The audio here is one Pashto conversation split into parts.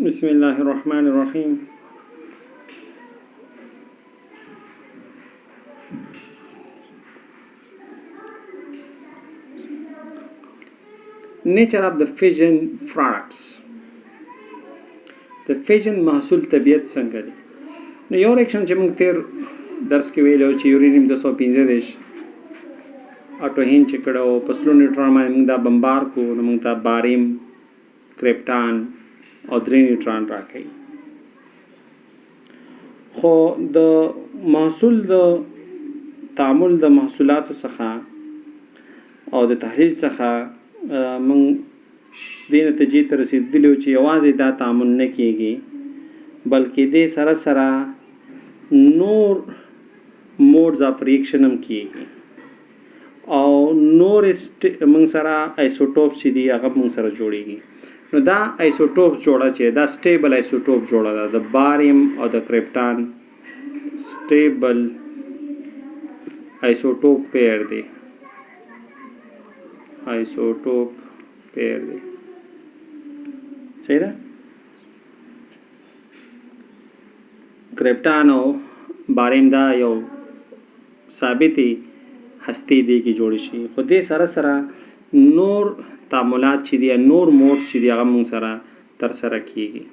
بسم الله الرحمن الرحيم. Nature of the fission products. د fission محصول طبیعت څنګه دی؟ نو یو ریاکشن چې موږ تیر درس کې ویلو چې یورینیم 215 اټوهین چې کړه او پسلو نیوټرون باندې موږ دا بمبار کو نو موږ ته باریم کرپټان او درې نیوټرون راکړي. خو د محصول د تعامل د محصولاتو څخه او د تحلیل څخه موږ دې نتیجې ته رسېدلي چې یوازې دا تعامل نه کیږي بلکې دې سره سره نور موډز اف ریاکشن هم کیږي او نور موږ سره آیسوټوپ چې دي هغه موږ سره جوړیږي. نو دا آیسوټوپ جوړه چې دا سټیبل آیسوټوپ جوړه ده د باریم او د کرپټان سټیبل آیسوټوپ پیر دی. آیسوټوپ پیر دی صحیح ده. کرپټان او باریم دا یو ثابتې هستې دی کې جوړ شي خو دې سره سره نور تعاملات چې دي نور موډ چې دي هغه موږ سره ترسره کیږي.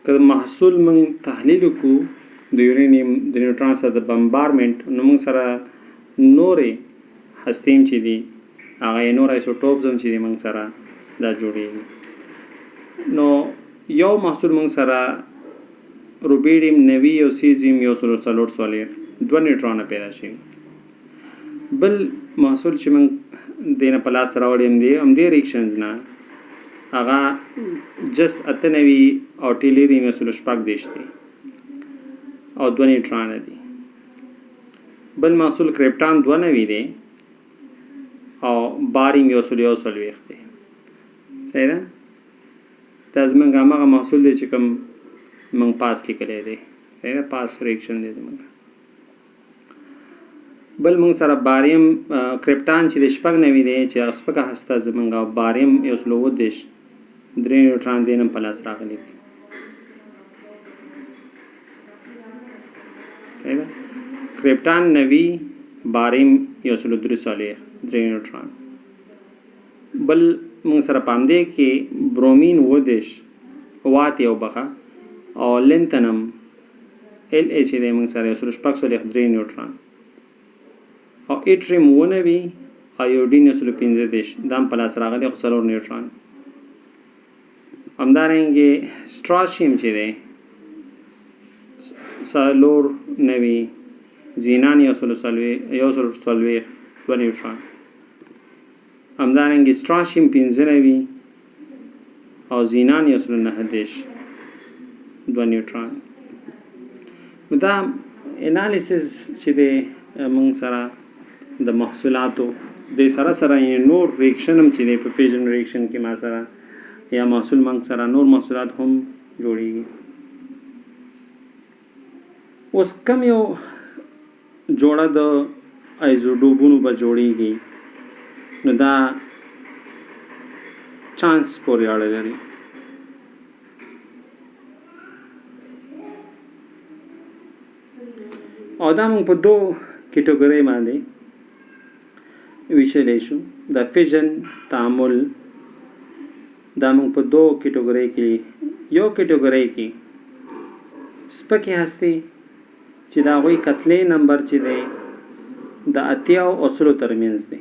که محصول موږ تحلیل وکړو د یورینیم د نیوټرون سره د بمبارمنټ نو موږ سره نورې هستې چې دي هغه نور آیسوټوپز هم چې دي موږ سره دا جوړیږي. نو یو محصول موږ سره روبیډیم 90 او سیزیم 144 دوه نیوټرونه پیدا شي. بل محصول چې موږ دینه په لاس راوړی هم دې ریاکشنز نه هغه جست 98 او ټیلیریم 116 دي او دوه نیوټرونه دي. بل محصول کرپټان 92 دی او باریم 141 دی صحیح ده. دا زمونږ هغه محصول دی چې کوم موږ پاس لیکلی دی صحیح ده پاس ریاکشن دی زمونږ. بل موږ سره باریم کرپټان چې د 96 دی چې هغه سپکه هسته زمونږ باریم 129 درې نیوټران دی نن په لاس راغلی دی صحیح ده. کرپټان 90 باریم 143 درې نیوټران. بل موږ سره پام دی کې برومین 10 وات یو بخه او لنتنم ال ایچ دی موږ سره 143 درې نیوټران او ایټریم 90 ایوډین 115 دام پلاس راغلی خو څلور نیوټران. همدارنګه سټراشیم چې دی څلور 90 زینان 140 دوه نیوټران. همدارنګه سټراشیم 95 او زینان 119 دوه نیوټران. دا انالیسز چې دی موږ سره د محصولاتو د سره سره نور ریاکشن هم چې دی په فیژن ریاکشن کې ما سره یا محصول موږ سره نور محصولات هم جوړیږي. اوس کم یو جوړه د ایزوډوبونو به جوړیږي نو دا چانس پورې اړه لري. او دا موږ په دوه کیټګورۍ باندې ویشلی شو. د فیژن تعامل دا موږ په دوه کیټګورۍ کې یو کیټګورۍ کې سپکې هستې چې د هغوی کتلې نمبر چې دی د 80 او 100 ترمنځ دی.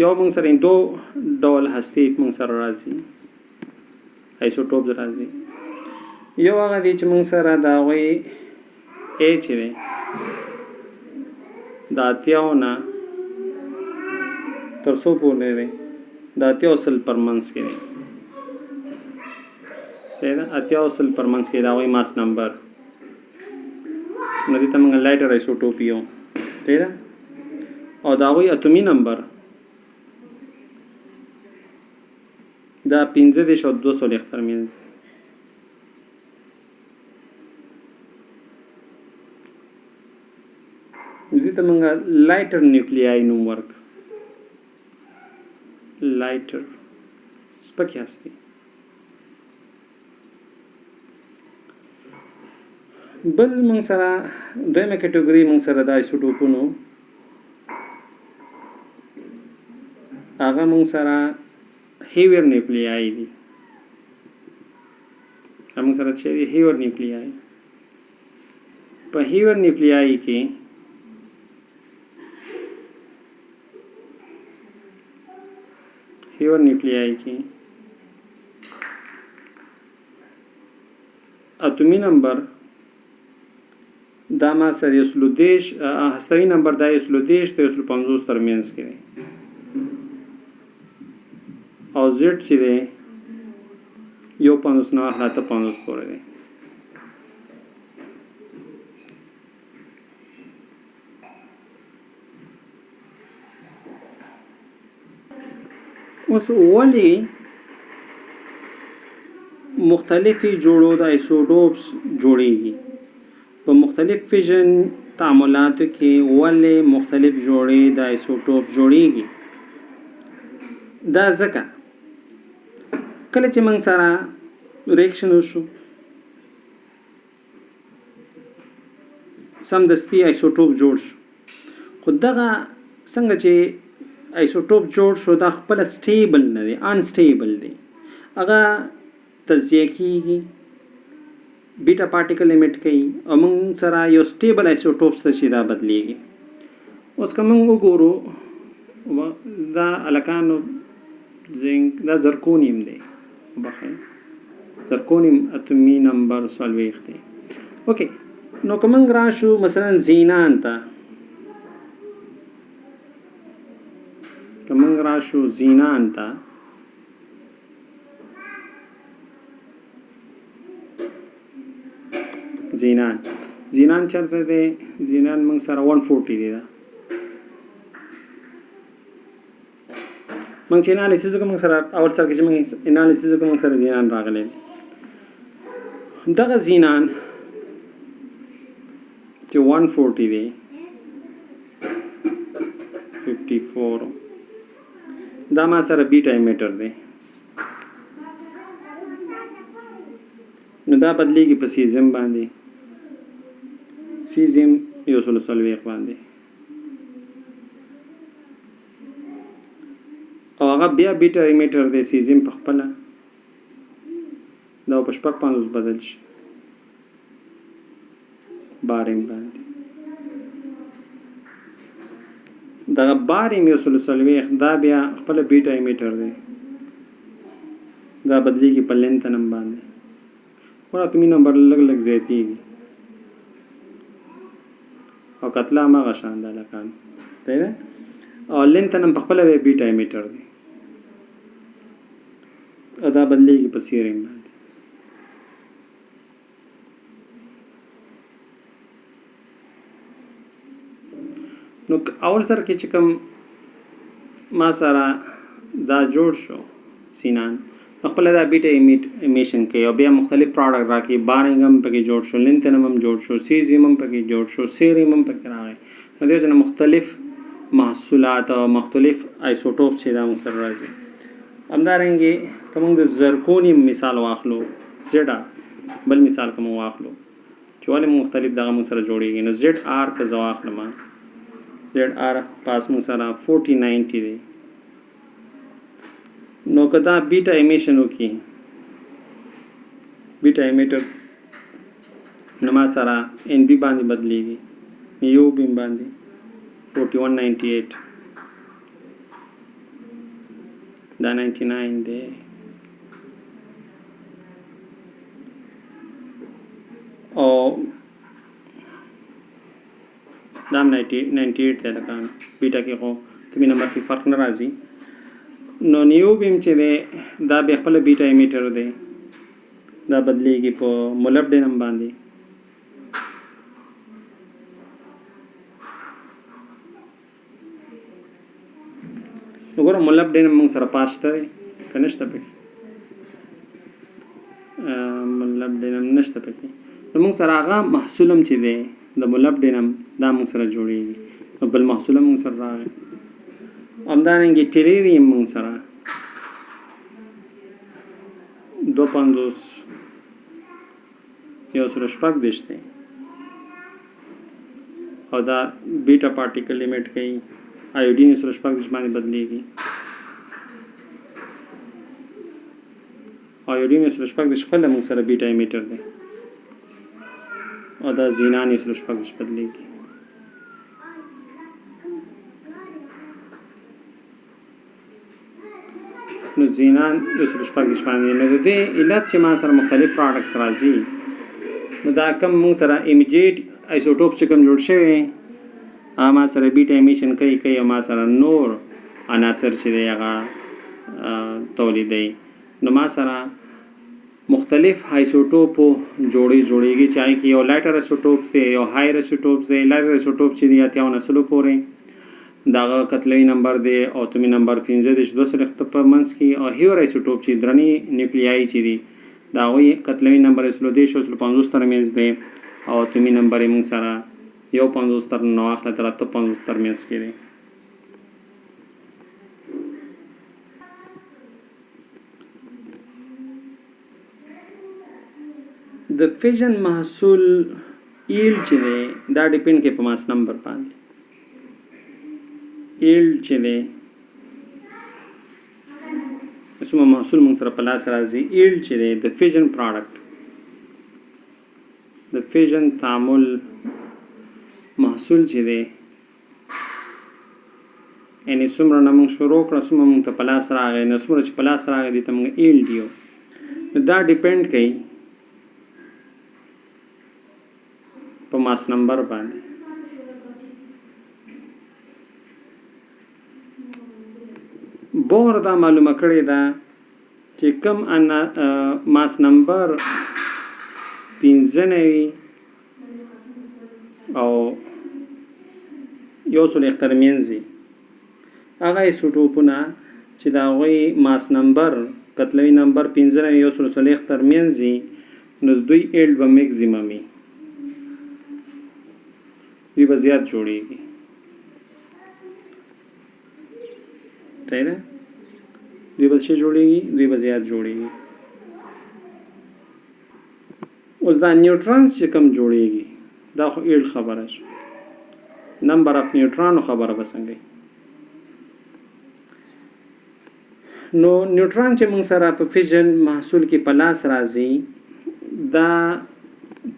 یو موږ سره دو ډول هستې موږ سره راځي آیسوټوپز راځي. یو هغه دی چې موږ سره د هغوی ا چې دی د 80 نه تر 100 پورې دی د 80 او 100 پر منځ کې دی صحیح ده. 80 او 100 پر منځ کې د هغوی ماس نمبر نو دې ته موږ لایټر آیسوټوپ یو صحیح ده. او د هغوی اتومي نمبر دا 15 او 200 ترمنځ دی. دې ته موږ لایټر نیوکلیای نوم ورک لایټر سپکې هستې. بل موږ سره دویمه کټګوري موږ سره د آیسوټوپونو هغه موږ سره هیویر نیوکلیای دي. موږ سره چې هیویر نیوکلیای په هیویر نیوکلیای کې اتومي نمبر دا ما سره یو دیش هستوي نمبر دا یو دیش ته 150 ترمنځ کې دی او زد چې دی 1.50 نه 50 پورې دی. اوس ولې مختلفي جوړو د آیسوټوپس جوړیږي په مختلف فیژن تعاملاتو کې ولې مختلف جوړې د آیسوټوپ جوړیږي؟ دا ځکه کله چې موږ سره ریاکشن وشو سمدستي آیسوټوپ جوړ شو خو دغه څنګه چې آیسوټوپ جوړ شو دا خپل سټیبل نه دی انسټیبل دی هغه تجزیه کیږي بیټا پارټیکل ایمیټ کوي او موږ سره یو سټیبل آیسوټوپ څه شي دا بدلیږي. اوس که موږ وګورو دا الکانو زنک دا زرکونیم دی زرکونیم اتومي نمبر 40 دی. اوکې نو که موږ راشو مثلا زینان ته موږ راشو زینان ته زینان چرته دی زینان موږ سره 140 دی دا موږ چې انالیسیس کوم سره اول سره چې موږ انالیسیس کوم سره زینان راغلی دغه زینان چې 140 دی 54 دا ما سره بیټا ایمیټر دی نو دا بدلیږي په سیزم باندې سیزم 140 باندې او هغه بیا بیټا ایمیټر دی سیزم په خپل دا په شپږ 50 بدل شي باریم باندې دا باریم 140 دا بیا خپل بیټا ایمیټر دی دا بدلیږي په لینث نم باندې ورته اتومي نمبر لګ زیاتیږي او کتله ما غشان ده لکان ته او لینث نم په خپل بیټا ایمیټر دی دا بدلیږي په سیرینګ باندې. نو اول سره کې چې کوم ما سره دا جوړ شو سینان خپل دا بیټا ایمیشن کوي او بیا مختلف پروډکټ راکې بارنګ هم پکې جوړ شو لینتنم هم جوړ شو سیزیم هم پکې جوړ شو سیریم هم پکې راغی نو دې ځنه مختلف محصولات او مختلف آیسوټوپ چې دا موږ سره راځي. همدارنګه کوم د زرکونیم مثال واخلو زیډ بل مثال کوم واخلو چې ولې مختلف دغه موږ سره جوړیږي نو زیډ آر که زواخلم زیډ آر پاس موږ سره 4090 دی نو کدا بیٹا ایمیشن وکي بیٹا ایمیټر نما سره ان بی باندې بدلیږي یو بی باندې 4198 دا 99 دی او دام 98 دی لکان بیٹا کې خو کمی نمبر کې فرق نه راځي نو نیو بیم چې دی دا به خپل بیټا ایمیټر دی دا بدلیږي په مولبډینم باندې وګوره مولبډینم موږ سره پاشته دی که نشته پکې مولبډینم نشته پکې نو موږ سره هغه محصول هم چې دی د مولبډینم دا موږ سره جوړیږي نو بل محصول موږ سره راغی همدارنګه ټیلیریم موږ سره 250 یو سره شپږ دشته او دا بیٹا پارټیکل لیمټ کوي آیوډین سره شپږ دش باندې بدلیږي آیوډین سره شپږ دش خپل موږ سره بیٹا ایمیټر دی او دا زینان سره شپږ دش بدلیږي نو زینان سره شپږ دش باندې نو د علت چې ما سره مختلف پروډکټس راځي نو دا کم موږ سره ایمیډیټ آیسوټوپ چې کوم جوړ شوی ما سره بیټا ایمیشن کوي او ما سره نور عناصر چې دی هغه تولیدوي نو ما سره مختلف آیسوټوپو جوړیږي چې هغې کې یو لایټر آیسوټوپس دی یو هایر آیسوټوپس دی لایټر آیسوټوپ چې دی 83 پورې دغه کتلوي نمبر دی او اتومي نمبر 15 2 سره په منځ کې او هیور آیسوټوپ چې درنې نیوکلیای چې دی د هغوی کتلوي نمبر 50 ترمنځ دی او اتومي نمبر یې موږ سره 51 تر 9 تر 53 ترمنځ کې دی د فیژن محصول ایلډ چې دی دا ډیپینډ کوي په ماس نمبر باندې ایلډ چې دی څومره محصول موږ سره په لاس راځي ایلډ چې دی د فیژن پروډکټ د فیژن تعامل محصول چې دی یعنې څومره نه موږ شروع کړه څومره موږ ته په لاس راغی نو څومره چې په لاس راغی دې ته موږ ایلډ یو نو دا ډیپینډ کوي په ماس نمبر باندې بور دا معلومه کړې ده چې کم ماس نمبر 15 او یو سل ترمنځ هغه ایسوټوپونه چې د هغوی ماس نمبر کتلوي نمبر 15 یو سل ترمنځ نو دوی ایلډ به میکزیمم وي دوی به زیات جوړیږي صحیح ده دوی به څه جوړیږي دوی به زیات جوړیږي اوس دا نیوټرانس چې کوم جوړیږي دا خو ایلډ خبره شو نمبر اف نیوټرانو خبره به څنګه نو نیوټران چې موږ سره په فیژن محصول کې په لاس راځي دا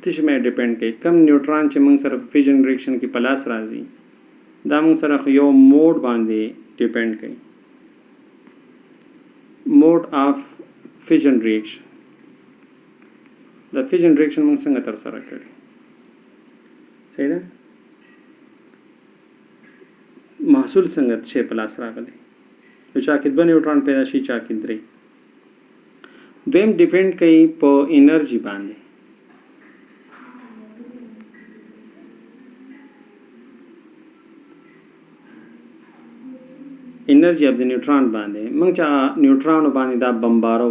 تش مې ډیپینډ کوي کم نیوټران چې موږ سره په فیژن ریاکشن کې په لاس راځي دا موږ سره یو موډ باندې ډیپینډ کوي موډ اف فیژن ریاکشن د فیژن ریاکشن موږ څنګه تر سره کړی صحیح ده محصول څنګه چې په لاس راغلی یو چا کې 2 نیوټران پیدا شي چا کې 3 دویم ډیپینډ کوي په انرژي باندې انرژي اف د نیوټران باندې موږ چې نیوټرانو باندې دا بمبارو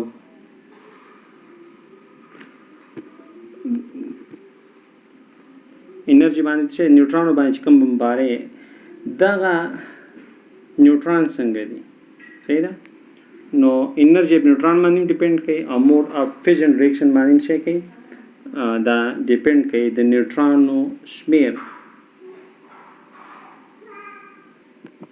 انرژي باندې چې نیوټرانو باندې کوم بمبارې دغه نیوټران څنګه دي صحیح ده نو انرژي اف نیوټران باندې ډیپینډ کوي او موډ اف فیژن ریاکشن باندې څه کوي دا ډیپینډ کوي د نیوټرانو شمیر